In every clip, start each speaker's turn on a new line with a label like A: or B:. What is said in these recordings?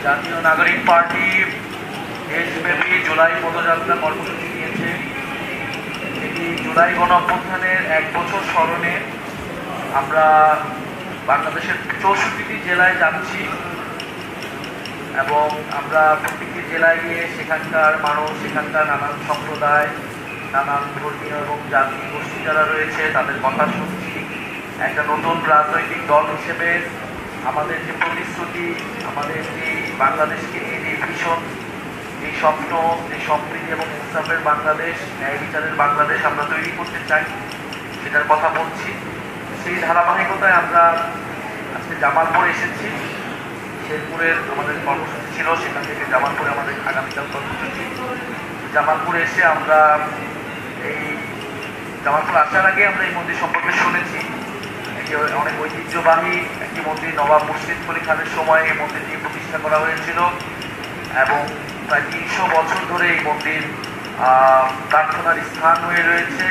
A: জাতীয় নাগরিক পার্টি দেশব্যাপী জুলাই পদযাত্রা কর্মসূচি নিয়েছে। এটি জুলাই গণঅভ্যুত্থানের 1 বছর স্মরণে আমরা বাংলাদেশের 64টি জেলায় যাচ্ছি এবং আমরা প্রত্যেকটি জেলায় গিয়ে সেখানকার মানুষ, সেখানকার নানান সম্প্রদায়, নানান ধর্মীয় এবং জাতি গোষ্ঠী যারা রয়েছে তাদের কথা শুনছি। একটা নতুন রাজনৈতিক দল হিসেবে আমাদের যে প্রতিশ্রুতি, আমাদের যে বাংলাদেশকে নিয়ে যে ভীষণ, যে স্বপ্ন, যে সমৃদ্ধি এবং ইনসাফের বাংলাদেশ, ন্যায় বিচারের বাংলাদেশ আমরা তৈরি করতে চাই, সেটার কথা বলছি। সেই ধারাবাহিকতায় আমরা আজকে জামালপুরে এসেছি। শেরপুরের আমাদের কর্মসূচি ছিল, সেখান থেকে জামালপুরে আমাদের আগামীকাল কর্মসূচি। জামালপুরে এসে আমরা এই জামালপুর আসার আগে আমরা এই মন্দির সম্পর্কে শুনেছি। এটি অনেক ঐতিহ্যবাহী একটি মন্দির। নবাব মুর্শিদ কুলি খানের সময় এই মন্দিরটি প্রতিষ্ঠা করা হয়েছিল এবং প্রায় 300 বছর ধরে এই মন্দির প্রার্থনার স্থান হয়ে রয়েছে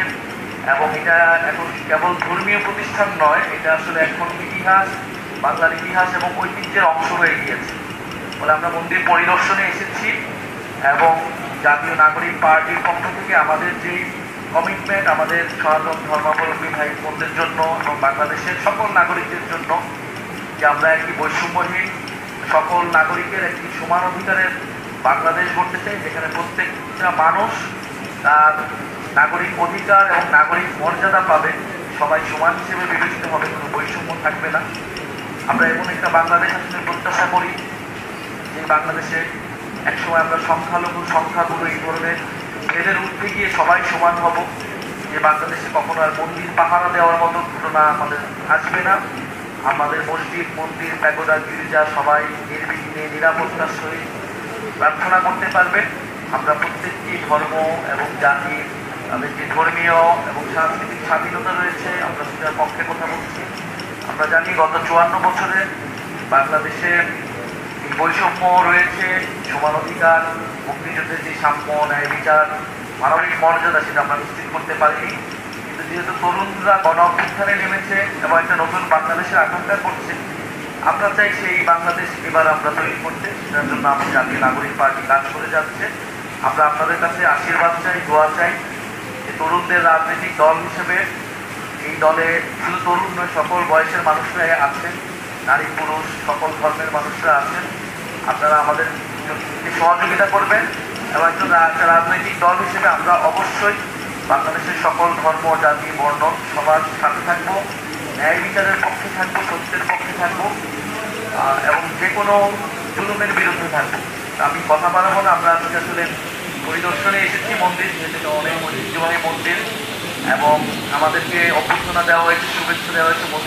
A: এবং এটা এখন কেবল ধর্মীয় প্রতিষ্ঠান নয়, এটা আসলে এখন ইতিহাস, বাংলার ইতিহাস এবং ঐতিহ্যের অংশ হয়ে গিয়েছে। বলে আমরা মন্দির পরিদর্শনে এসেছি এবং জাতীয় নাগরিক পার্টির পক্ষ থেকে আমাদের যে কমিটমেন্ট, আমাদের সনাতন ধর্মাবলম্বী ভাই বোনদের জন্য এবং বাংলাদেশের সকল নাগরিকদের জন্য, যে আমরা একটি বৈষম্যহীন সকল নাগরিকের একটি সমান অধিকারের বাংলাদেশ গড়তে চাই, যেখানে প্রত্যেকটা মানুষ তার নাগরিক অধিকার এবং নাগরিক মর্যাদা পাবে, সবাই সমান হিসেবে বিবেচিত হবে, কোনো বৈষম্য থাকবে না। আমরা এমন একটা বাংলাদেশ আসলে প্রত্যাশা করি যে বাংলাদেশে একসময় আমরা সংখ্যাগুলো এই ধরনের এদের উঠতে গিয়ে সবাই সমান হব, যে বাংলাদেশে কখনো আর মন্দির পাহারা দেওয়ার মতো ঘটনা আমাদের আসবে না। আমাদের মসজিদ, মন্দির, প্যাগোডা, গির্জা সবাই নির্বিঘ্নে নিরাপত্তার সহিত প্রার্থনা করতে পারবে। আমরা প্রত্যেকটি ধর্ম এবং জাতির তাদের যে ধর্মীয় এবং সাংস্কৃতিক স্বাধীনতা রয়েছে আমরা সেটার পক্ষে কথা বলছি। আমরা জানি গত 54 বছরে বাংলাদেশে এই বৈষম্য রয়েছে, সমান অধিকার, মুক্তিযুদ্ধের যে সাম্য, ন্যায় বিচার, মানবিক মর্যাদা সেটা আমরা নিশ্চিত করতে পারিনি। কিন্তু যেহেতু তরুণরা গণ অভ্যুত্থানে নেমেছে এবং একটা নতুন বাংলাদেশের আকাঙ্ক্ষা করছে, আমরা চাই সেই বাংলাদেশ এবার আমরা তৈরি করতে। সেটার জন্য আমি জাতীয় নাগরিক পার্টি কাজ করে যাচ্ছে। আমরা আপনাদের কাছে আশীর্বাদ চাই, দোয়া চাই যে তরুণদের রাজনৈতিক দল হিসেবে এই দলে শুধু তরুণ নয়, সকল বয়সের মানুষরা আছেন, নারী পুরুষ সকল ধর্মের মানুষরা আছেন। আপনারা আমাদের সহযোগিতা করবেন এবং একটা রাজনৈতিক দল হিসেবে আমরা অবশ্যই বাংলাদেশের সকল ধর্ম, জাতি, বর্ণ সবার সাথে থাকবো, ন্যায় বিচারের পক্ষে থাকবো, সত্যের পক্ষে থাকবো এবং যে কোনো জুলুমের বিরুদ্ধে থাকবো। আমি কথা বাড়াবো না। আমরা আজকে আসলে পরিদর্শনে এসেছি মন্দির, যেটা অনেক ঐতিহ্যবাহী মন্দির এবং আমাদেরকে অভ্যর্থনা দেওয়া হয়েছে, শুভেচ্ছা দেওয়া হয়েছে।